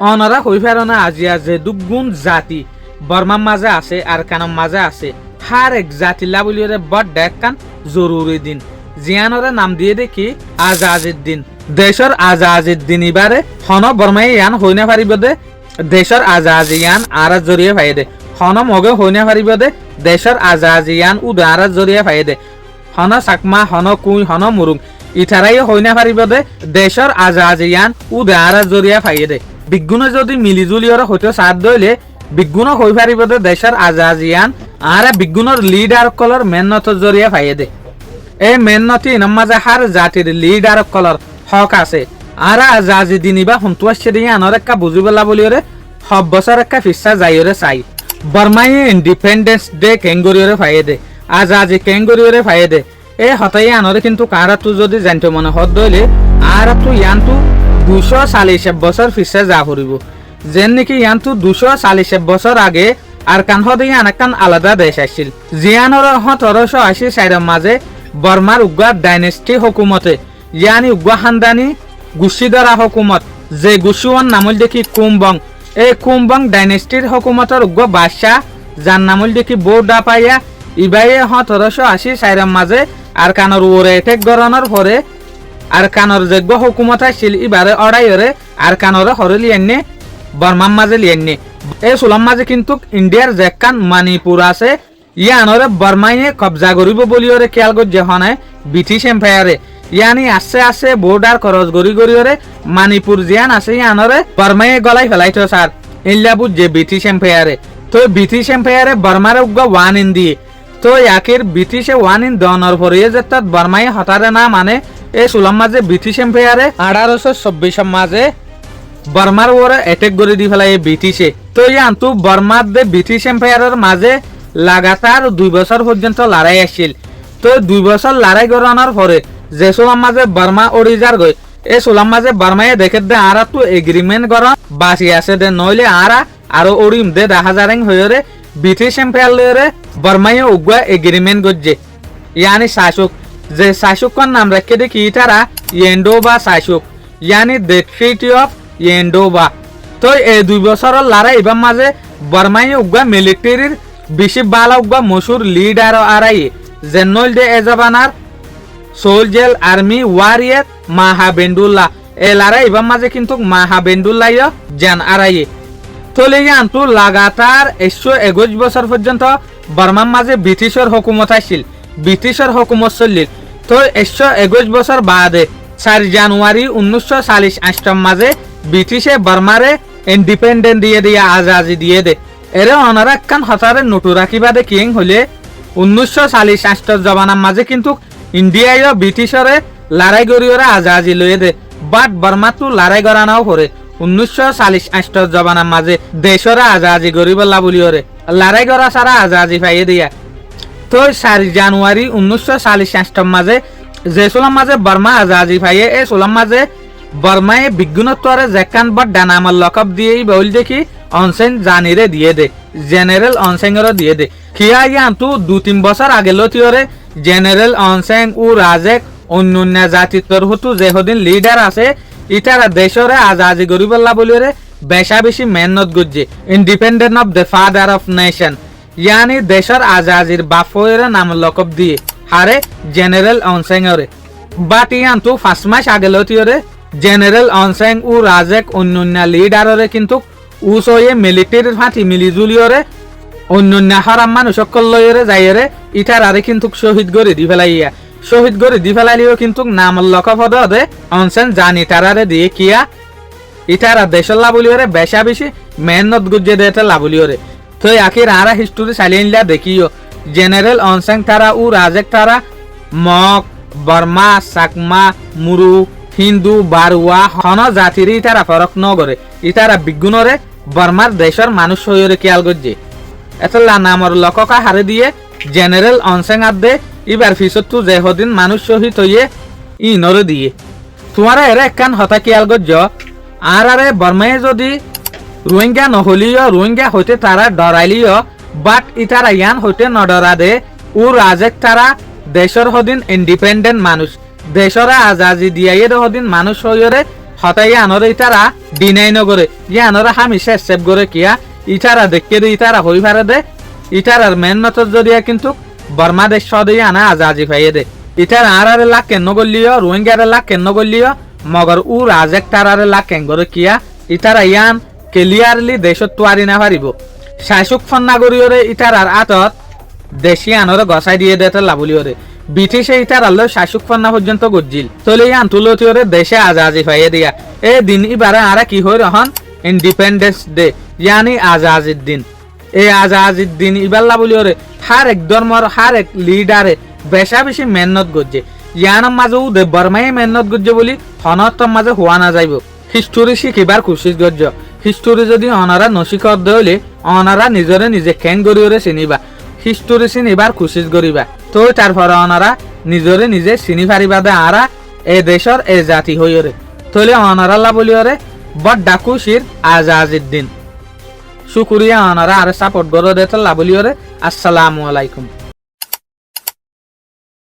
অনরা হই ফেরনা আজিয়া যে দুগুণ জাতি বর্মার মাঝে আছে আর কানম মাঝে আছে হার এক জাতি লাবলিয়রে বড় ডেকান জরুরি দিন জিয়ানরে নাম দিয়ে দেখি আজাজির দিন দেশর আজাজির দিন এবারে হন বর্মাই ইয়ান হইনা পারিব দে দেশর আজাজি ইয়ান আর জরিয়ে পাই দে হন মগে হইনা পারিব দে দেশর আজাজি ইয়ান উদার জরিয়ে পাই দে হন চাকমা হন কুই হন মুরুং ইথারাই হইনা পারিব দে দেশর আজাজি ইয়ান উদার জরিয়ে পাই দে বিজ্ঞুনে যদি মিলিজুলিয়র হইতে সাথ দইলে বিজ্ঞুন হই পারিব দে দেশর আজাজিয়ান আর বিজ্ঞুনর লিডার কলর মেহনত জরিয়ে পাই দে এই মেহনতি নমাজে হার জাতির লিডার কলর হক আছে আর আজাজি দিনিবা সন্তুষ্ট দিয়ে আনর একটা বুঝিবলা বলিওরে সব বছর একটা ফিসা যাইরে চাই বর্মাই ইন্ডিপেন্ডেন্স ডে কেঙ্গরিয়রে পাই দে আজাজি কেঙ্গরিয়রে পাই দে এই হতাই আনরে কিন্তু কারা তু যদি জানতে মনে হদ দইলে আর তু ইয়ানতু 240 বছর ফিসে যা ফুরিব যেন নাকি ইয়ানতু 240 বছর আগে আর কান হদে আনাকান আলাদা দেশ আসছিল জিয়ানর 1780 সাইরের মাঝে বর্মার উগ্র ডাইনেস্টি হুকুমতে ইয়ানি উগ্র খানদানি গুছিদরা হুকুমত যে গুছুয়ান নামল দেখি কুমবং এই কুমবং ডাইনেস্টির হুকুমতর উগ্র বাদশাহ যার নামল দেখি বৌডা পাইয়া ইবাই 1780 সাইরের মাঝে আর কানর ওরে এটেক গরনের পরে আর কানর যোগ্য হুকুমত আসছিল এবারে অড়াইরে আর কানরে হরে লিয়ান্নে বর্মার মাঝে লিয়ান্নে এই সুলাম মাঝে কিন্তু ইন্ডিয়ার যেকান মণিপুর আছে ইয়ানরে বর্মাইয়ে কবজা করিব বলিওরে খেয়াল করছে হনে ব্রিটিশ এম্পায়ারে ইয়ানি আসছে আসছে বর্ডার খরচ গড়ি গড়িওরে মণিপুর জিয়ান আছে ইয়ানরে বর্মাইয়ে গলাই ফেলাইতো স্যার ইল্লা বুঝছে ব্রিটিশ এম্পায়ারে তো ব্রিটিশ এম্পায়ারে বর্মারে উগ্র ওয়ান ইন দিয়ে তো ইয়াকের ব্রিটিশে ওয়ান ইন দনর ভরিয়ে যে তাত বর্মাইয়ে হতারে না মানে এই সুলাম মাঝে ব্রিটিশ এম্পায়ারে 1824 মাঝে বর্মার ওরে অ্যাটাক করে দি ফেলা এই ব্রিটিশে তো ইয়ান্তু বর্মার দে ব্রিটিশ এম্পায়ারের মাঝে লাগাতার 2 বছর পর্যন্ত লড়াই আসছিল তো 2 বছর লড়াই করানোর পরে যে সুলাম মাঝে বর্মা ওড়িজার গই এই সুলাম মাঝে বর্মায় দেখে দে আর তো এগ্রিমেন্ট করা বাসি আছে দে নইলে আরো ওড়িম দে 10,000 হইরে ব্রিটিশ এম্পায়ার লরে বর্মায় উগ্র এগ্রিমেন্ট করছে ইয়ানি শাসক যে শাসকের নাম রেখে দেখি তারা ইয়েন্ডোবা শাসক ইয়ানি দ্য ট্রিটি অফ ইয়েন্ডোবা তো এই 2 বছরের লড়াই এবার মাঝে বর্মাই উগ্র মিলিটারির বেশি বালা উগ্র মশুর লিডার আরাই জেনরল দে এজাবানার সোলজেল আর্মি ওয়ারিয়ার মাহাবেন্ডুল্লাহ এই লড়াই এবার মাঝে কিন্তু মাহাবেন্ডুল্লাহ জান আরাই তোলে আনতু লাগাতার 121 বছর পর্যন্ত বর্মার মাঝে ব্রিটিশের হুকুমত আসছিল ব্রিটিশের হুকুমত চলিল তো 121 বছর বাদে 4 জানুয়ারি 1948 মাঝে ব্রিটিশে বর্মারে ইন্ডিপেন্ডেন্ট দিয়ে আজাদি দিয়ে দে এরে অনারা কান হতারে নটু রাখিবা দে কিং হলে 1948 জবানার মাঝে কিন্তু ইন্ডিয়ায় ব্রিটিশরে লড়াই গড়িওরে আজাদি লয়ে দে বাট বর্মা তু লড়াই গড়ানাও করে 1948 জবানার মাঝে দেশরে আজাদি গড়িবল্লা বলিওরে লড়াই গড়া সারা আজাদি পাইয়ে দিয়া তো 4 জানুয়ারি 1948 মাঝে যে সোলাম মাঝে বর্মা আজাদি পাইয়ে এই সোলাম মাঝে বর্মায় বিজ্ঞানত্বরে জেকান বট ডানামাল লকব দিয়েই বল দেখি অনসেন জানিরে দিয়ে দে জেনারেল অনসেংরে দিয়ে দে খিয়া ইয়ান্তু 2-3 বছর আগে লতিওরে জেনারেল অনসেং ও রাজেক অন্যান্য জাতিত্বর হতু যে হদিন লিডার আছে ইটারা দেশরে আজাদি গরিবল্লা বলিওরে বেশা বেশি মেহনত গুজে independent of the father of nation ইয়ানি দেশের আজাদির বাফয়ের নাম লকব দিয়ে হারে জেনারেল অনসেংরে বাট ইয়ান্তু 5 মাস আগে লতিওরে জেনারেল অনসেং ও রাজেক অন্যান্য লিডাররে কিন্তু উসয়ে মিলিটারির ফাঁটি মিলিজুলিয়রে অন্যান্য হারাম মানুষ সকল লয়রে যাইরে ইটারারে কিন্তু শহীদ করে দি ফেলাইয়া শহীদ করে দি ফেলাইলেও কিন্তু নাম লকব হদে অনসেন জানি তারারে দিয়ে কিয়া ইটারা দেশের লাবলিওরে বেশা বেশি মেহনত গুজে দেতে লাবলিওরে তো আখির আরা হিস্টোরি চালিয়ে দেখিও জেনারেল অনসেং তারা ও রাজেক তারা মক বর্মা চাকমা মুরু হিন্দু বারুয়া হন জাতির ইতারা ফরক নগরে ইতারা বিজ্ঞানরে বর্মার দেশের মানুষ হইরে খেয়াল করছে এতলা নামর লককা হারে দিয়ে জেনারেল অনসেং আদে এবার ফিসত যে হদিন মানুষ শহীদ হইয়ে ইনরে দিয়ে তোমার এর একখান হতা খেয়াল করছ আর বর্মায় যদি রোহিঙ্গা নহলিও রোহিঙ্গা হইতে তারা ডরাইলিও বাট ইতারা ইয়ান হইতে নডরা দে ও রাজেক তারা দেশের হদিন ইন্ডিপেন্ডেন্ট মানুষ দেশরে আজাদি দিয়াইয়ের হদিন মানুষ হইরে হতাই আনরে ইতারা ডিনাই নগরে আনরে হামিশা সেভ করে কিয়া ইতারা দেখে দে ইতারা হই পারে দে ইতারার মেহনতর জরিয়া কিন্তু বর্মা দেশ সদই আনা আজাজি পাইয়ে দে ইতারা আরারে লাখ কেন গলিও রোহিঙ্গারে লাখ কেন গলিও মগর উ রাজেক তারারে লাখ কেন করে কিয়া ইতারা ইয়ান ক্লিয়ারলি দেশত তোয়ারি না পারিব শাসক ফন্নাগরিয়রে ইতারার আতত দেশি আনরে গসাই দিয়ে দেতে লাবলিয়রে ব্রিটিশে ইতারাল শাসক ফন্না পর্যন্ত গজ্জিল তলে ইয়ান তুলতিয়রে দেশে আজাজি পাইয়ে দিয়া এ দিন ইবারে আরা কি হই রহন ইন্ডিপেন্ডেন্স ডে ইয়ানি আজাজির দিন এই আজাজির দিন ইবাল্লা বলিওরে হার এক ধর্মর হার এক লিডারে বেশা বেশি মেহনত গজ্জে ইয়ানোর মাঝে উদে বর্মাই মেহনত গজ্জে বলি হনতর মাঝে হওয়া না যাইব হিস্টোরি শিখিবার কোশিশ গজ্জ হিস্টোরি যদি অনারা নশিকর দইলে অনারা নিজরে নিজে খেং গরিওরে চিনিবা হিস্টোরি চিনিবার কোশিশ করিবা তো তারপরে অনারা নিজরে নিজে চিনি পারিবা দে আরা এ দেশর এ জাতি হইরে তলে অনারাল্লা বলিওরে বড্ডা খুশির আজাজির দিন শুকুরিয়া অনারা আর সাপোর্ট গড়ে দেতে লাবলিওরে আসসালামু আলাইকুম।